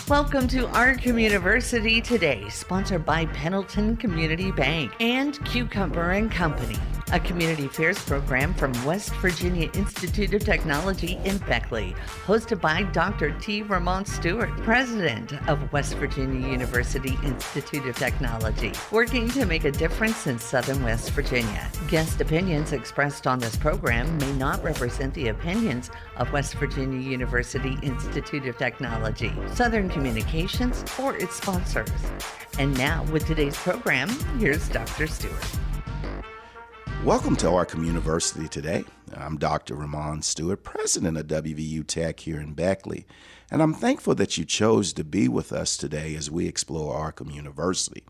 Welcome to our Communiversity today, sponsored by Pendleton Community Bank and Cucumber and Company, a community affairs program from West Virginia Institute of Technology in Beckley, hosted by Dr. T. Ramon Stewart, president of West Virginia University Institute of Technology, working to make a difference in Southern West Virginia. Guest opinions expressed on this program may not represent the opinions of West Virginia University Institute of Technology, Southern Communications, or its sponsors. And now, with today's program, here's Dr. Stewart. Welcome to our Communiversity today. I'm Dr. Ramon Stewart, president of WVU Tech here in Beckley, and I'm thankful that you chose to be with us today as we explore our Communiversity.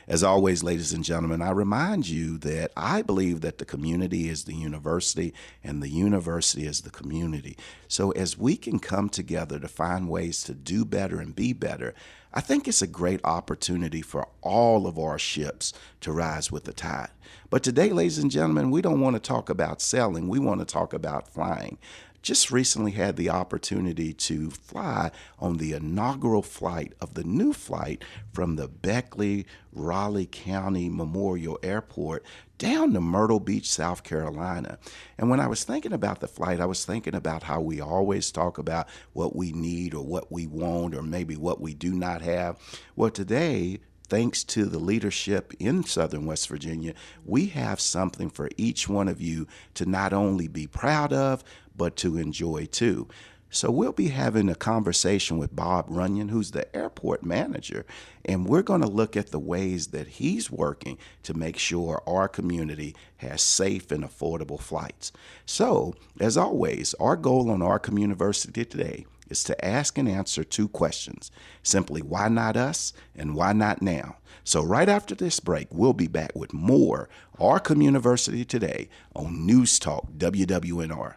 As always, ladies and gentlemen, I remind you that I believe that the community is the university and the university is the community. So as we can come together to find ways to do better and be better, I think it's a great opportunity for all of our ships to rise with the tide. But today, ladies and gentlemen, we don't want to talk about sailing. We want to talk about flying. Just recently had the opportunity to fly on the inaugural flight of the new flight from the Beckley, Raleigh County Memorial Airport down to Myrtle Beach, South Carolina. And when I was thinking about the flight, I was thinking about how we always talk about what we need or what we want or maybe what we do not have. Well, today, thanks to the leadership in Southern West Virginia, we have something for each one of you to not only be proud of, but to enjoy too. So we'll be having a conversation with Bob Runion, who's the airport manager, and we're going to look at the ways that he's working to make sure our community has safe and affordable flights. So, as always, our goal on our Communiversity today is to ask and answer two questions. Simply, why not us and why not now? So right after this break, we'll be back with more Our Communiversity today on News Talk WWNR.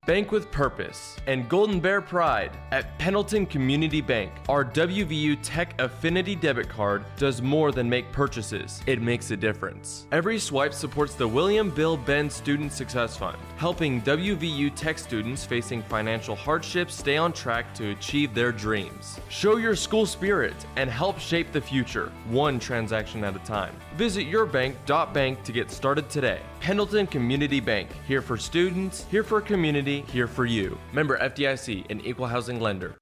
Bank with purpose and Golden Bear pride at Pendleton Community Bank. Our WVU Tech Affinity debit card does more than make purchases. It makes a difference. Every swipe supports the William Bill Benn Student Success Fund, helping WVU Tech students facing financial hardships stay on track to achieve their dreams. Show your school spirit and help shape the future, one transaction at a time. Visit yourbank.bank to get started today. Pendleton Community Bank, here for students, here for community, here for you. Member FDIC, an equal housing lender.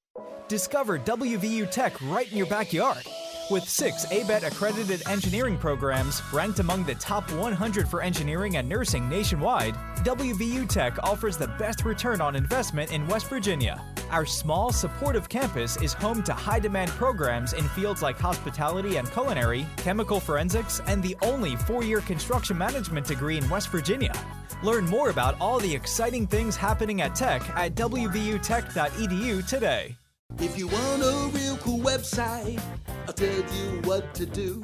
Discover WVU Tech right in your backyard. With 6 ABET accredited engineering programs ranked among the top 100 for engineering and nursing nationwide, WVU Tech offers the best return on investment in West Virginia. Our small, supportive campus is home to high-demand programs in fields like hospitality and culinary, chemical forensics, and the only 4-year construction management degree in West Virginia. Learn more about all the exciting things happening at Tech at wvutech.edu today. If you want a real cool website, I'll tell you what to do.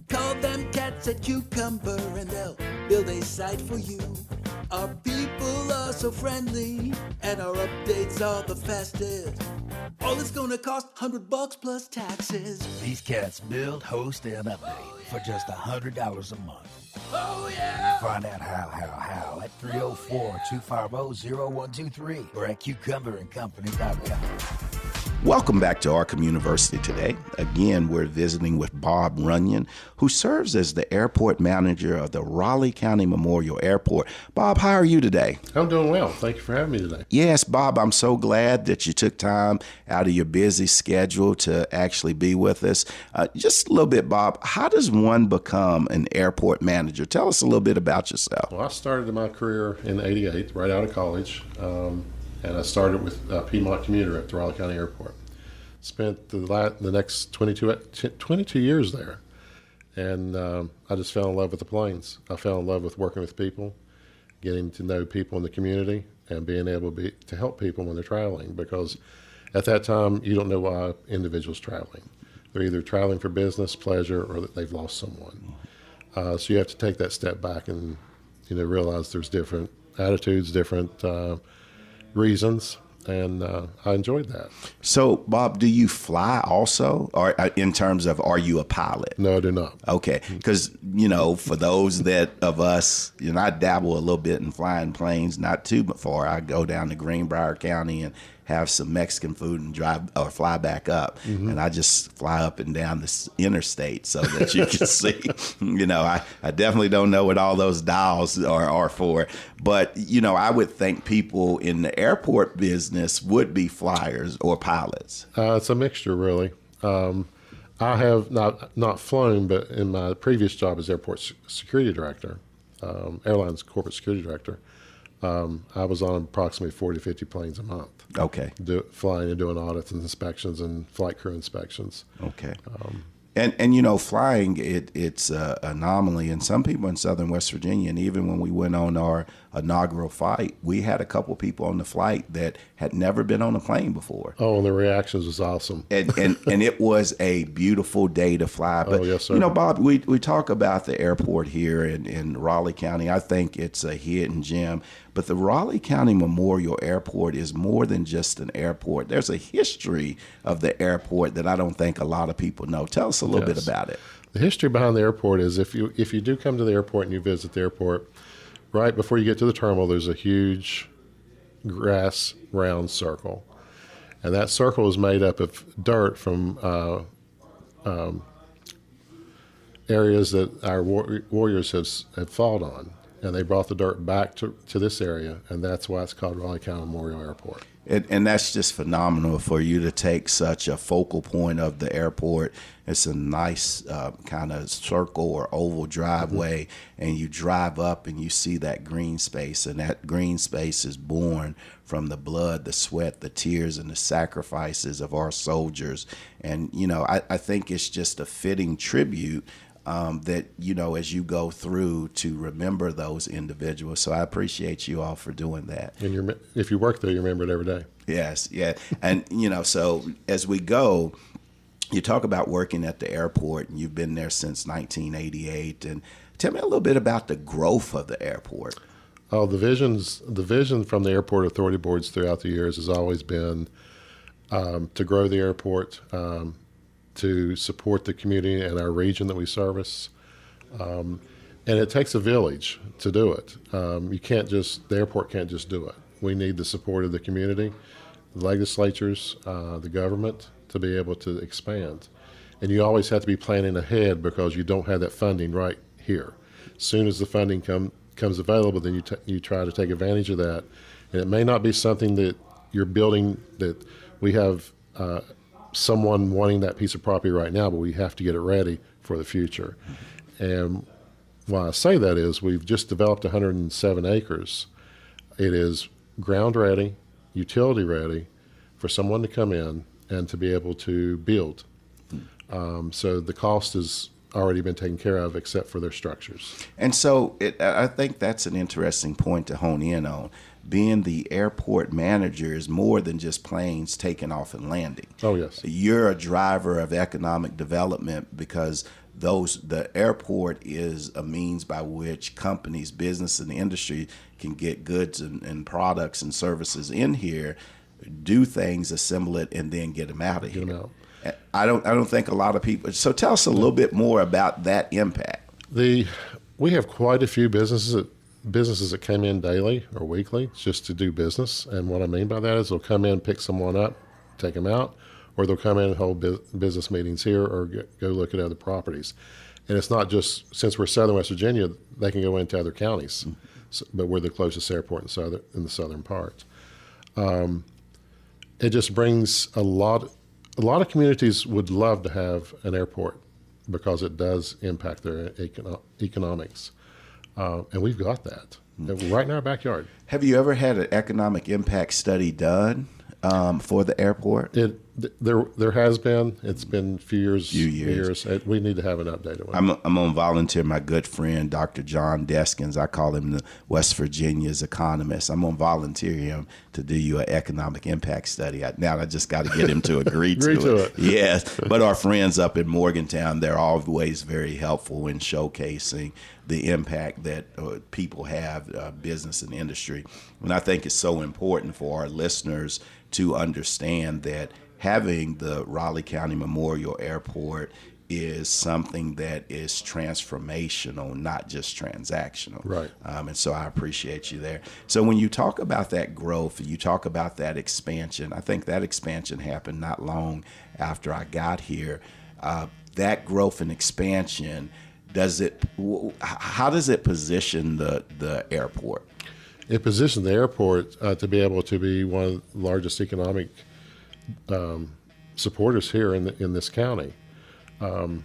Call them cats at Cucumber and they'll build a site for you. Our people are so friendly and our updates are the fastest. All it's gonna cost $100 plus taxes. These cats build, host, and update for just $100 a month. Oh yeah! Find out how at 304-250-0123 or at cucumberandcompany.com. Welcome back to our Communiversity today. Again, we're visiting with Bob Runion, who serves as the airport manager of the Raleigh County Memorial Airport. Bob, how are you today? I'm doing well. Thank you for having me today. Yes, Bob, I'm so glad that you took time out of your busy schedule to actually be with us. Just a little bit, Bob, how does one become an airport manager? Tell us a little bit about yourself. Well, I started my career in '88, right out of college, and I started with Piedmont Commuter at the Raleigh County Airport. Spent the next 22 years there, and I just fell in love with the planes. I fell in love with working with people, getting to know people in the community, and being able to help people when they're traveling, because at that time, you don't know why individuals traveling. They're either traveling for business, pleasure, or that they've lost someone. So you have to take that step back and realize there's different attitudes, different reasons, and I enjoyed that. So, Bob, do you fly also, or in terms of, are you a pilot? No, I do not. Okay, because, for those of us, I dabble a little bit in flying planes, not too far. I go down to Greenbrier County have some Mexican food and drive or fly back up. And I just fly up and down this interstate so that you can see. I definitely don't know what all those dials are for, but I would think people in the airport business would be flyers or pilots. It's a mixture, really. I have not flown, but in my previous job as airport security director, airlines corporate security director, I was on approximately 40 to 50 planes a month. Okay. Flying and doing audits and inspections and flight crew inspections. Okay. And flying, it's an anomaly. And some people in Southern West Virginia, and even when we went on our inaugural flight, we had a couple people on the flight that had never been on a plane before. Oh, and the reactions was awesome. And it was a beautiful day to fly. But, yes, sir. Bob, we talk about the airport here in Raleigh County. I think it's a hidden gem. But the Raleigh County Memorial Airport is more than just an airport. There's a history of the airport that I don't think a lot of people know. Tell us a little bit about it. The history behind the airport is if you do come to the airport and you visit the airport, right before you get to the terminal, there's a huge grass round circle. And that circle is made up of dirt from areas that our warriors have fought on. And they brought the dirt back to this area, and that's why it's called Raleigh County Memorial Airport. And that's just phenomenal for you to take such a focal point of the airport. It's a nice kind of circle or oval driveway, and you drive up and you see that green space, and that green space is born from the blood, the sweat, the tears, and the sacrifices of our soldiers. And, I think it's just a fitting tribute that, as you go through to remember those individuals. So I appreciate you all for doing that. And if you work there, you remember it every day. Yes, yeah. And, so as we go, you talk about working at the airport, and you've been there since 1988. And tell me a little bit about the growth of the airport. Oh, the vision from the airport authority boards throughout the years has always been to grow the airport, to support the community and our region that we service. And it takes a village to do it. The airport can't just do it. We need the support of the community, the legislatures, the government to be able to expand. And you always have to be planning ahead because you don't have that funding right here. As soon as the funding comes available, then you try to take advantage of that. And it may not be something that you're building that we have someone wanting that piece of property right now, but we have to get it ready for the future. And why I say that is we've just developed 107 acres. It is ground ready, utility ready for someone to come in and to be able to build. So the cost has already been taken care of except for their structures. And so I think that's an interesting point to hone in on. Being the airport manager is more than just planes taking off and landing. Oh, yes. You're a driver of economic development because the airport is a means by which companies, business, and the industry can get goods and products and services in here, do things, assemble it, and then get them out of here. I don't think a lot of people. So tell us a little bit more about that impact. We have quite a few businesses that come in daily or weekly just to do business. And what I mean by that is they'll come in, pick someone up, take them out, or they'll come in and hold business meetings here or go look at other properties. And it's not just, since we're Southern West Virginia, they can go into other counties, but we're the closest airport in the southern part. It just brings a lot of communities would love to have an airport because it does impact their economics. And we've got that right in our backyard. Have you ever had an economic impact study done for the airport? There has been. It's been a few years. We need to have an updated one. I'm going to volunteer my good friend, Dr. John Deskins. I call him the West Virginia's economist. I'm going to volunteer him to do you an economic impact study. Now I just got to get him to agree to it. Yes, but our friends up in Morgantown, they're always very helpful in showcasing the impact that people have, business and industry. And I think it's so important for our listeners to understand that having the Raleigh County Memorial Airport is something that is transformational, not just transactional. Right. And so I appreciate you there. So when you talk about that growth, you talk about that expansion, I think that expansion happened not long after I got here. That growth and expansion, how does it position the airport? It positioned the airport to be able to be one of the largest economic supporters here in this county. Well,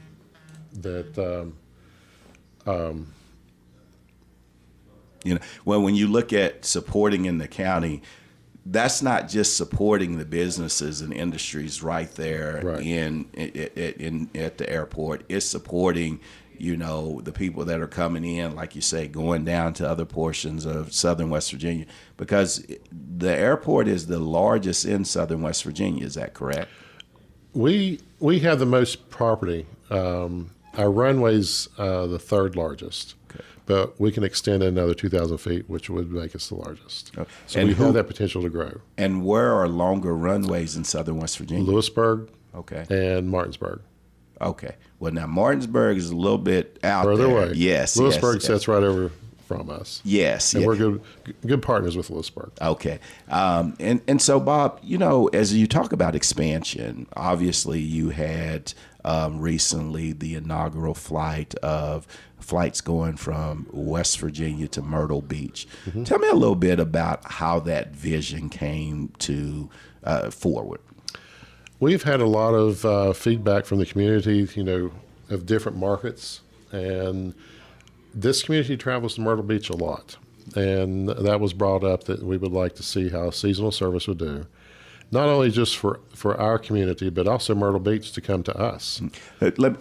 when you look at supporting in the county, that's not just supporting the businesses and industries right there Right. at the airport. It's supporting, the people that are coming in, like you say, going down to other portions of southern West Virginia, because the airport is the largest in southern West Virginia. Is that correct? We have the most property. Our runway's the third largest, but we can extend another 2,000 feet, which would make us the largest. Okay. So And we have that potential to grow. And where are longer runways in southern West Virginia? Lewisburg Okay. and Martinsburg. Okay. Well, now Martinsburg is a little bit out Further there. away. Yes. Lewisburg yes, sits right over from us. Yes. And yeah. we're good partners with Lewisburg. Okay. And so, Bob, as you talk about expansion, obviously you had recently the inaugural flights going from West Virginia to Myrtle Beach. Mm-hmm. Tell me a little bit about how that vision came to forward. We've had a lot of feedback from the community, of different markets, and this community travels to Myrtle Beach a lot, and that was brought up that we would like to see how seasonal service would do, not only just for our community, but also Myrtle Beach to come to us.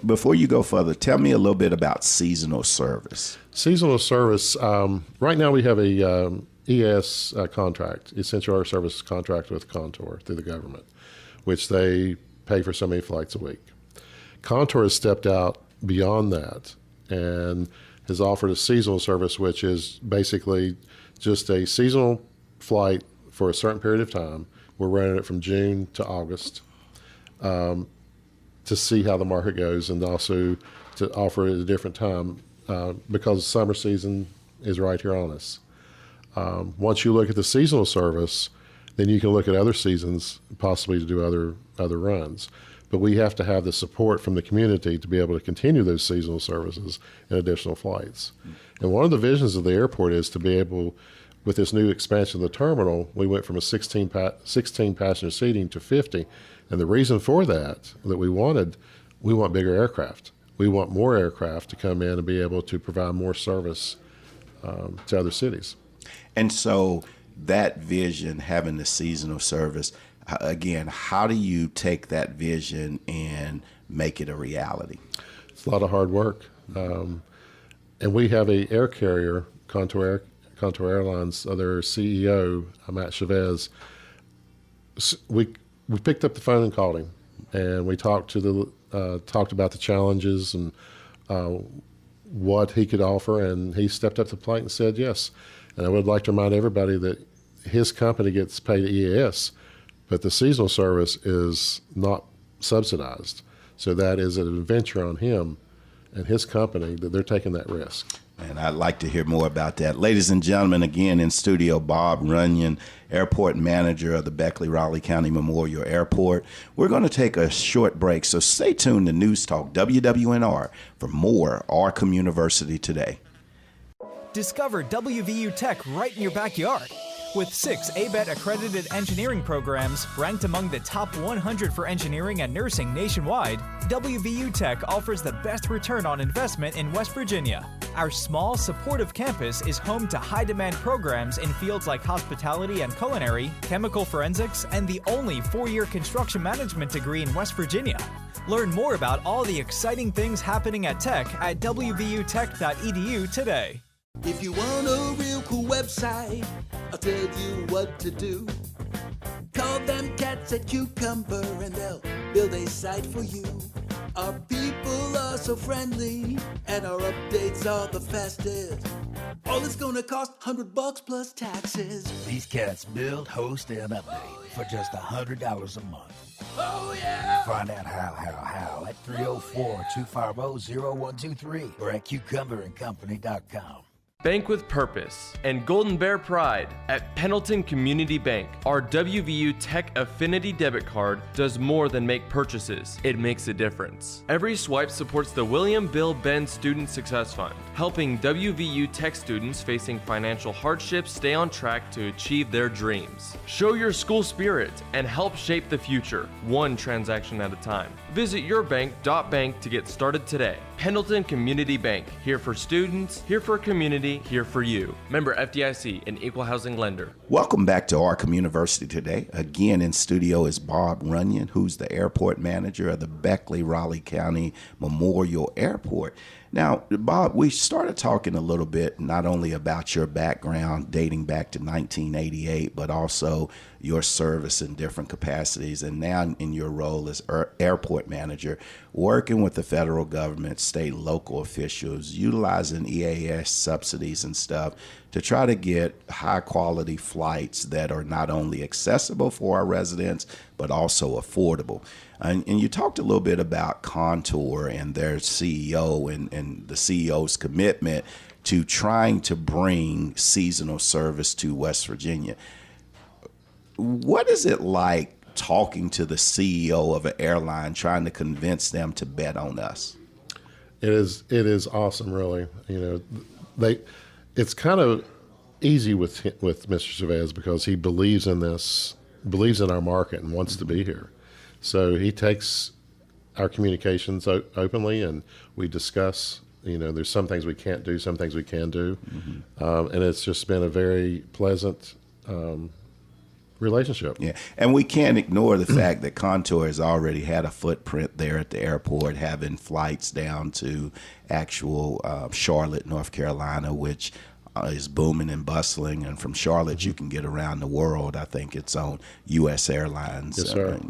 Before you go further, tell me a little bit about seasonal service. Seasonal service, right now we have a ES contract, Essential Air Services contract with Contour through the government, which they pay for so many flights a week. Contour has stepped out beyond that and has offered a seasonal service, which is basically just a seasonal flight for a certain period of time. We're running it from June to August to see how the market goes, and also to offer it at a different time because summer season is right here on us. Once you look at the seasonal service, then you can look at other seasons possibly to do other runs. But we have to have the support from the community to be able to continue those seasonal services and additional flights. And one of the visions of the airport is to be able, with this new expansion of the terminal, we went from a 16 passenger seating to 50. And the reason for that we want bigger aircraft. We want more aircraft to come in and be able to provide more service to other cities. And so that vision, having the seasonal service, again, how do you take that vision and make it a reality? It's a lot of hard work. And we have a air carrier, Contour Airlines, their CEO, Matt Chavez. We picked up the phone and called him, and we talked about the challenges and what he could offer, and he stepped up to the plate and said yes. And I would like to remind everybody that his company gets paid EAS, but the seasonal service is not subsidized. So that is an adventure on him and his company that they're taking that risk. And I'd like to hear more about that. Ladies and gentlemen, again in studio, Bob Runion, Airport Manager of the Beckley Raleigh County Memorial Airport. We're going to take a short break, so stay tuned to News Talk WWNR for more Our Communiversity Today. Discover WVU Tech right in your backyard. With 6 ABET accredited engineering programs ranked among the top 100 for engineering and nursing nationwide, WVU Tech offers the best return on investment in West Virginia. Our small, supportive campus is home to high-demand programs in fields like hospitality and culinary, chemical forensics, and the only 4-year construction management degree in West Virginia. Learn more about all the exciting things happening at Tech at wvutech.edu today. If you want a real cool website, I'll tell you what to do. Call them cats at Cucumber and they'll build a site for you. Our people are so friendly and our updates are the fastest. All it's gonna cost $100 plus taxes. These cats build, host, and update for just $100 a month. Oh, yeah. Find out how at 304-250-0123 or at cucumberandcompany.com. Bank with purpose and Golden Bear pride at Pendleton Community Bank. Our WVU Tech Affinity debit card does more than make purchases. It makes a difference. Every swipe supports the William Bill Benn Student Success Fund, helping WVU Tech students facing financial hardships stay on track to achieve their dreams. Show your school spirit and help shape the future, one transaction at a time. Visit yourbank.bank to get started today. Pendleton Community Bank, here for students, here for community, here for you. Member FDIC, an equal housing lender. Welcome back to our Communiversity today. Again, in studio is Bob Runion, who's the airport manager of the Beckley Raleigh County Memorial Airport. Now, Bob, we started talking a little bit not only about your background dating back to 1988, but also your service in different capacities, and now in your role as airport manager, working with the federal government, state and local officials, utilizing EAS subsidies and stuff to try to get high quality flights that are not only accessible for our residents, but also affordable. And you talked a little bit about Contour and their CEO and the CEO's commitment to trying to bring seasonal service to West Virginia. What is it like talking to the CEO of an airline, trying to convince them to bet on us? It is awesome, really. It's kind of easy with Mr. Chavez because he believes in this, believes in our market, and wants to be here. So he takes our communications openly, and we discuss. There's some things we can't do, some things we can do, and it's just been a very pleasant relationship. Yeah, and we can't ignore the fact that Contour has already had a footprint there at the airport, having flights down to actual Charlotte, North Carolina, which is booming and bustling. And from Charlotte, you can get around the world. I think it's on U.S. Airlines. Yes, sir.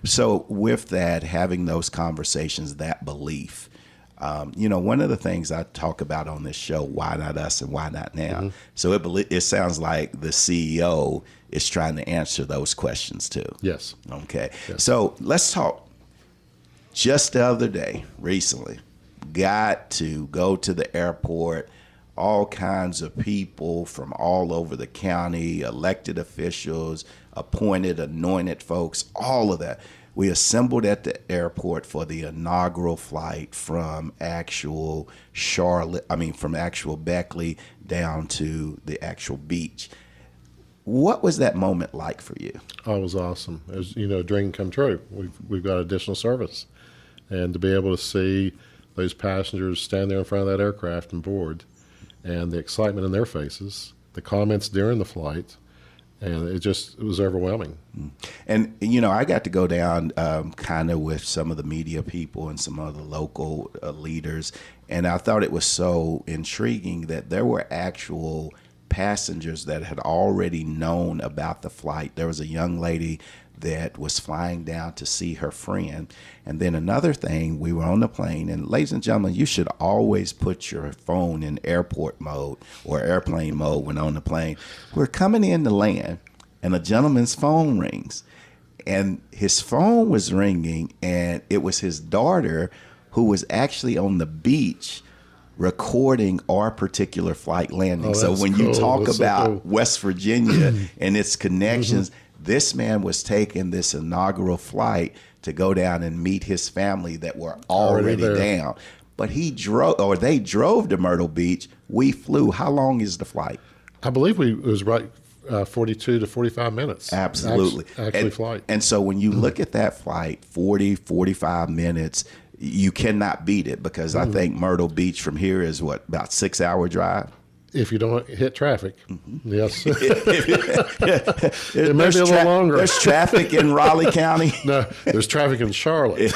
So with that, having those conversations, that belief. One of the things I talk about on this show, why not us and why not now? So it sounds like the CEO is trying to answer those questions too. Yes. Okay. Yes. So let's talk. Just the other day, recently, got to go to the airport. All kinds of people from all over the county, elected officials, appointed, anointed folks, all of that. We assembled at the airport for the inaugural flight from actual Beckley down to the actual beach. What was that moment like for you? Oh, it was awesome. It was, a dream come true. We've got additional service, and to be able to see those passengers stand there in front of that aircraft and board, and the excitement in their faces, the comments during the flight, and it was overwhelming. And, I got to go down kind of with some of the media people and some of the local leaders, and I thought it was so intriguing that there were actual passengers that had already known about the flight. There was a young lady that was flying down to see her friend. And then another thing, we were on the plane, and ladies and gentlemen, you should always put your phone in airport mode or airplane mode when on the plane. We're coming in to land, and a gentleman's phone rings, and his phone was ringing, and it was his daughter who was actually on the beach recording our particular flight landing. So when you talk about West Virginia and its connections, this man was taking this inaugural flight to go down and meet his family that were already down. But they drove to Myrtle Beach. We flew. How long is the flight? I believe it was right 42 to 45 minutes. Absolutely. Actually flight. And so when you look at that flight, 40, 45 minutes, you cannot beat it, because I think Myrtle Beach from here is about 6-hour drive? If you don't hit traffic, yes. It may be a little longer. There's traffic in Raleigh County. No, there's traffic in Charlotte.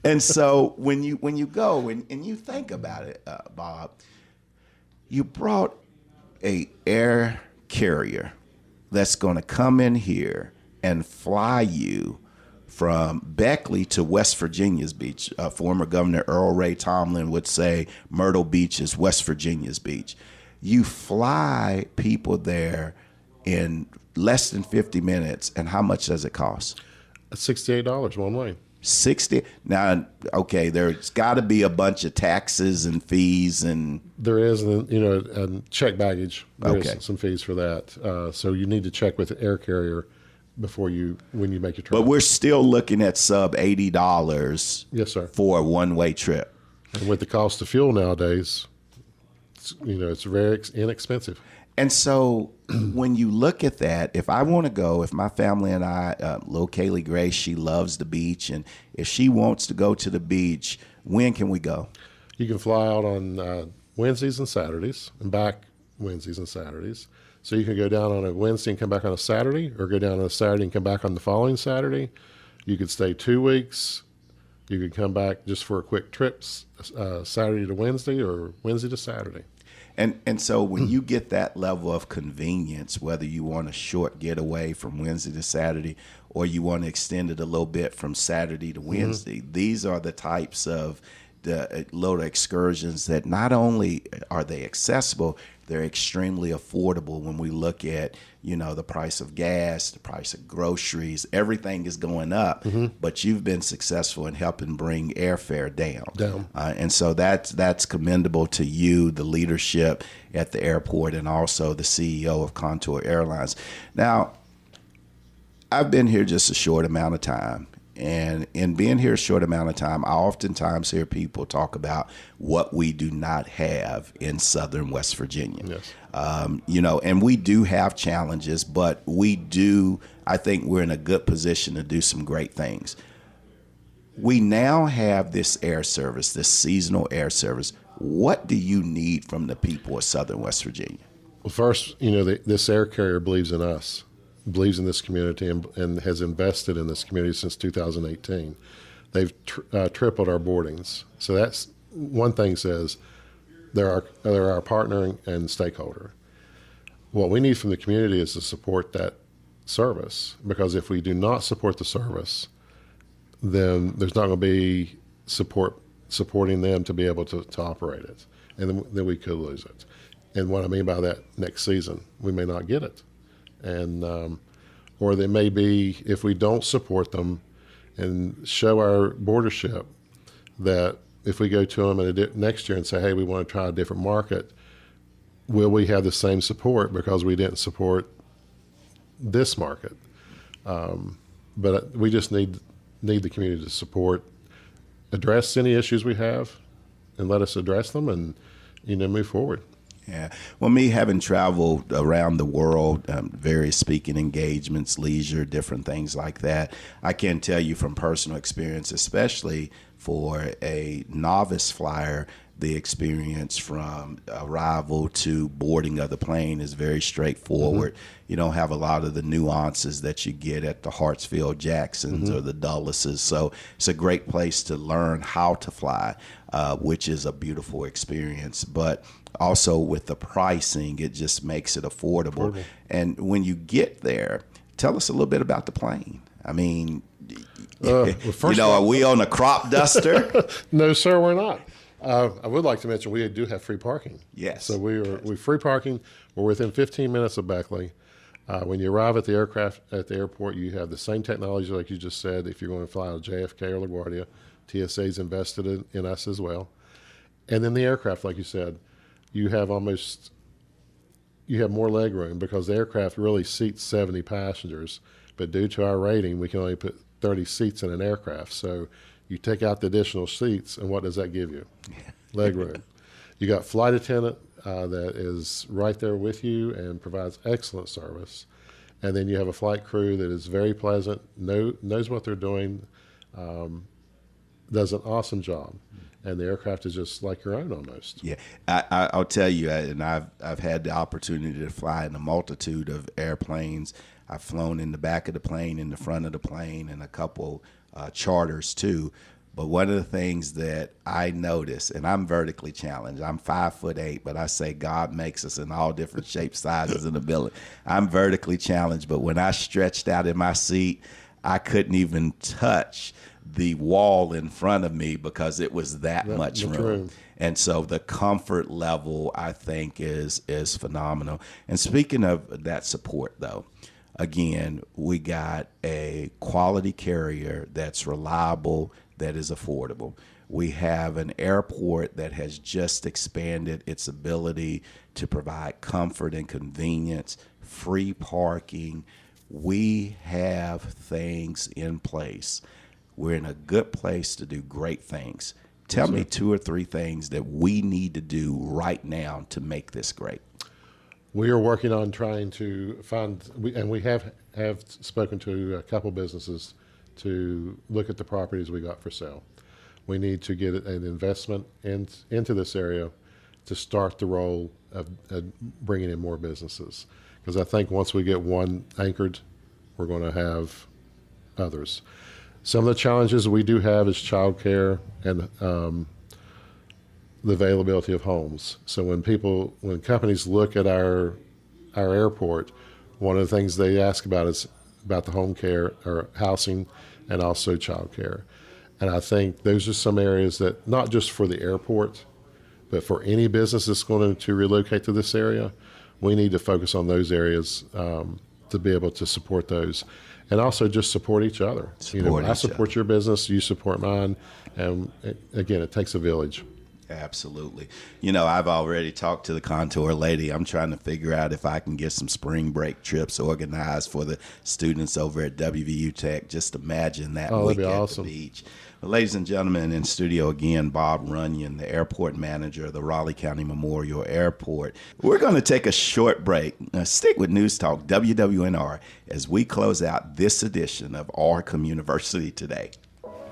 And so when you go and you think about it, Bob, you brought a air carrier that's going to come in here and fly you from Beckley to West Virginia's beach. Former Governor Earl Ray Tomlin would say Myrtle Beach is West Virginia's beach. You fly people there in less than 50 minutes, and how much does it cost? $68 one way. 60 now. Okay, there's got to be a bunch of taxes and fees, and There is, and check baggage. There Okay. is some fees for that. So you need to check with the air carrier when you make your trip. but we're still looking at sub $80. Yes, sir. For a one-way trip. And with the cost of fuel nowadays, it's very inexpensive. And so when you look at that, if I want to go, if my family and I, little Kaylee Grace, she loves the beach, and if she wants to go to the beach, when can we go? You can fly out on Wednesdays and Saturdays and back Wednesdays and Saturdays. So you can go down on a Wednesday and come back on a Saturday, or go down on a Saturday and come back on the following Saturday. You could stay 2 weeks. You could come back just for a quick trip, Saturday to Wednesday or Wednesday to Saturday. And so when you get that level of convenience, whether you want a short getaway from Wednesday to Saturday or you want to extend it a little bit from Saturday to Wednesday, these are the types of the little excursions that not only are they accessible, they're extremely affordable when we look at, the price of gas, the price of groceries, everything is going up, but you've been successful in helping bring airfare down. And so that's commendable to you, the leadership at the airport, and also the CEO of Contour Airlines. Now, I've been here just a short amount of time. And in being here a short amount of time, I oftentimes hear people talk about what we do not have in Southern West Virginia. Yes. And we do have challenges, but I think we're in a good position to do some great things. We now have this air service, this seasonal air service. What do you need from the people of Southern West Virginia? Well, first, this air carrier believes in us, believes in this community, and has invested in this community since 2018. They've tripled our boardings. So that's one thing. Says they're our partner and stakeholder. What we need from the community is to support that service, because if we do not support the service, then there's not going to be supporting them to be able to operate it, and then we could lose it. And what I mean by that, next season we may not get it, and or they may be, if we don't support them and show our bordership, that if we go to them next year and say, hey, we want to try a different market, will we have the same support because we didn't support this market? But we just need the community to support, address any issues we have, and let us address them, and move forward. Yeah. Well, me having traveled around the world, various speaking engagements, leisure, different things like that, I can tell you from personal experience, especially for a novice flyer, the experience from arrival to boarding of the plane is very straightforward. You don't have a lot of the nuances that you get at the Hartsfield Jacksons or the Dullases. So it's a great place to learn how to fly, which is a beautiful experience. But also with the pricing, it just makes it affordable. And when you get there, tell us a little bit about the plane. I mean, are we on a crop duster? No, sir, we're not. I would like to mention we do have free parking. Yes. So we free parking. We're within 15 minutes of Beckley. When you arrive at the airport, you have the same technology like you just said. If you're going to fly out of JFK or LaGuardia, TSA's invested in us as well. And then the aircraft, like you said, you have more leg room because the aircraft really seats 70 passengers. But due to our rating, we can only put 30 seats in an aircraft. So you take out the additional seats, and what does that give you? Leg room. You got flight attendant that is right there with you and provides excellent service. And then you have a flight crew that is very pleasant, knows what they're doing, does an awesome job. And the aircraft is just like your own almost. Yeah, I'll tell you, and I've had the opportunity to fly in a multitude of airplanes. I've flown in the back of the plane, in the front of the plane, and a couple charters too. But one of the things that I notice, and I'm vertically challenged, I'm 5'8", but I say God makes us in all different shapes, sizes, and ability. I'm vertically challenged, but when I stretched out in my seat, I couldn't even touch the wall in front of me because it was that much room. And so the comfort level, I think, is phenomenal. And speaking of that support, though, Again, we got a quality carrier that's reliable, that is affordable. We have an airport that has just expanded its ability to provide comfort and convenience, free parking. We have things in place. We're in a good place to do great things. Tell me 2 or 3 things that we need to do right now to make this great. We are working on trying to find, and we have spoken to a couple businesses to look at the properties we got for sale. We need to get an investment into this area to start the role of bringing in more businesses. Because I think once we get one anchored, we're going to have others. Some of the challenges we do have is childcare and the availability of homes. So when companies look at our airport, one of the things they ask about is about the home care or housing and also childcare. And I think those are some areas that, not just for the airport, but for any business that's going to relocate to this area, we need to focus on those areas to be able to support those. And also just support each other. I support your business, you support mine. And again, it takes a village. Absolutely. I've already talked to the Contour lady. I'm trying to figure out if I can get some spring break trips organized for the students over at WVU Tech. Just imagine that week at the beach. Well, ladies and gentlemen, in studio again, Bob Runion, the airport manager of the Raleigh County Memorial Airport. We're going to take a short break. Stick with News Talk WWNR as we close out this edition of our Communiversity Today.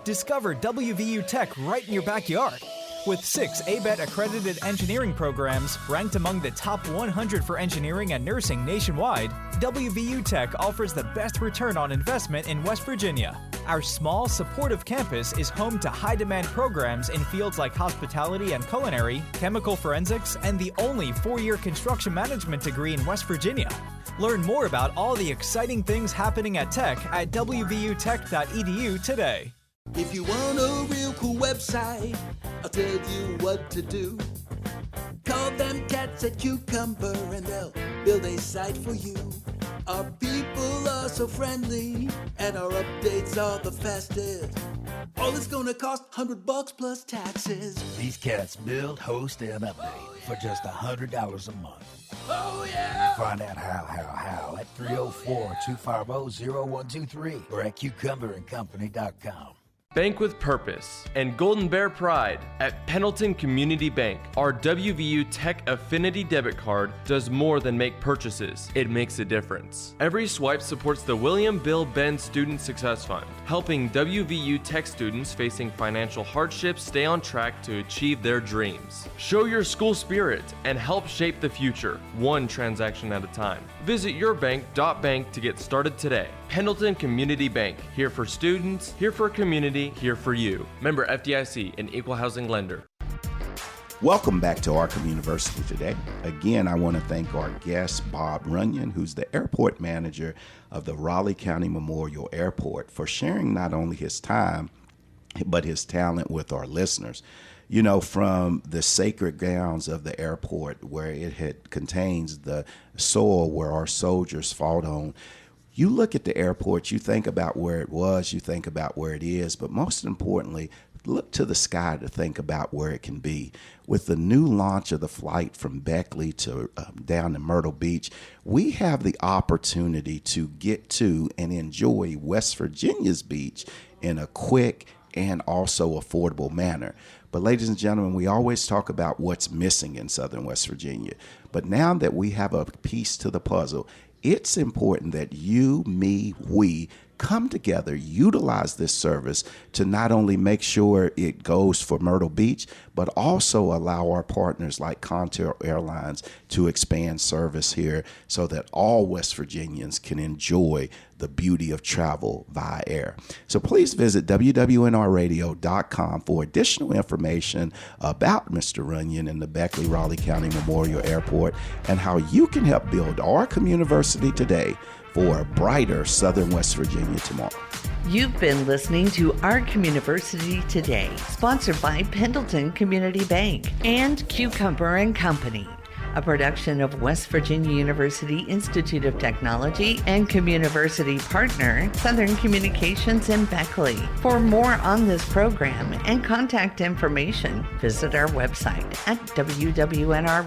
Discover WVU Tech right in your backyard. With 6 ABET accredited engineering programs ranked among the top 100 for engineering and nursing nationwide, WVU Tech offers the best return on investment in West Virginia. Our small, supportive campus is home to high-demand programs in fields like hospitality and culinary, chemical forensics, and the only 4-year construction management degree in West Virginia. Learn more about all the exciting things happening at Tech at wvutech.edu today. If you want a real cool website, I'll tell you what to do. Call them cats at Cucumber and they'll build a site for you. Our people are so friendly and our updates are the fastest. All it's gonna cost $100 plus taxes. These cats build, host, and update for just $100 a month. Oh yeah! Find out how at 304-250-0123 or at cucumberandcompany.com. Bank with purpose and Golden Bear pride at Pendleton Community Bank. Our WVU Tech Affinity debit card does more than make purchases. It makes a difference. Every swipe supports the William Bill Benn Student Success Fund, helping WVU Tech students facing financial hardships stay on track to achieve their dreams. Show your school spirit and help shape the future, one transaction at a time. Visit yourbank.bank to get started today. Pendleton Community Bank, here for students, here for community, here for you. Member FDIC, an equal housing lender. Welcome back to our Communiversity Today. Again, I want to thank our guest, Bob Runion, who's the airport manager of the Raleigh County Memorial Airport, for sharing not only his time, but his talent with our listeners. From the sacred grounds of the airport, where it contains the soil where our soldiers fought on. You look at the airport, you think about where it was, you think about where it is, but most importantly, look to the sky to think about where it can be. With the new launch of the flight from Beckley to down to Myrtle Beach, we have the opportunity to get to and enjoy West Virginia's beach in a quick and also affordable manner. But ladies and gentlemen, we always talk about what's missing in Southern West Virginia. But now that we have a piece to the puzzle, it's important that you, me, we come together, utilize this service to not only make sure it goes for Myrtle Beach, but also allow our partners like Contour Airlines to expand service here so that all West Virginians can enjoy the beauty of travel via air. So please visit wwnrradio.com for additional information about Mr. Runion and the Beckley Raleigh County Memorial Airport and how you can help build our Communiversity today for a brighter Southern West Virginia tomorrow. You've been listening to Our Communiversity Today, sponsored by Pendleton Community Bank and Cucumber and Company. a production of West Virginia University Institute of Technology and Communiversity partner, Southern Communications in Beckley. For more on this program and contact information, visit our website at wwnrradio.com.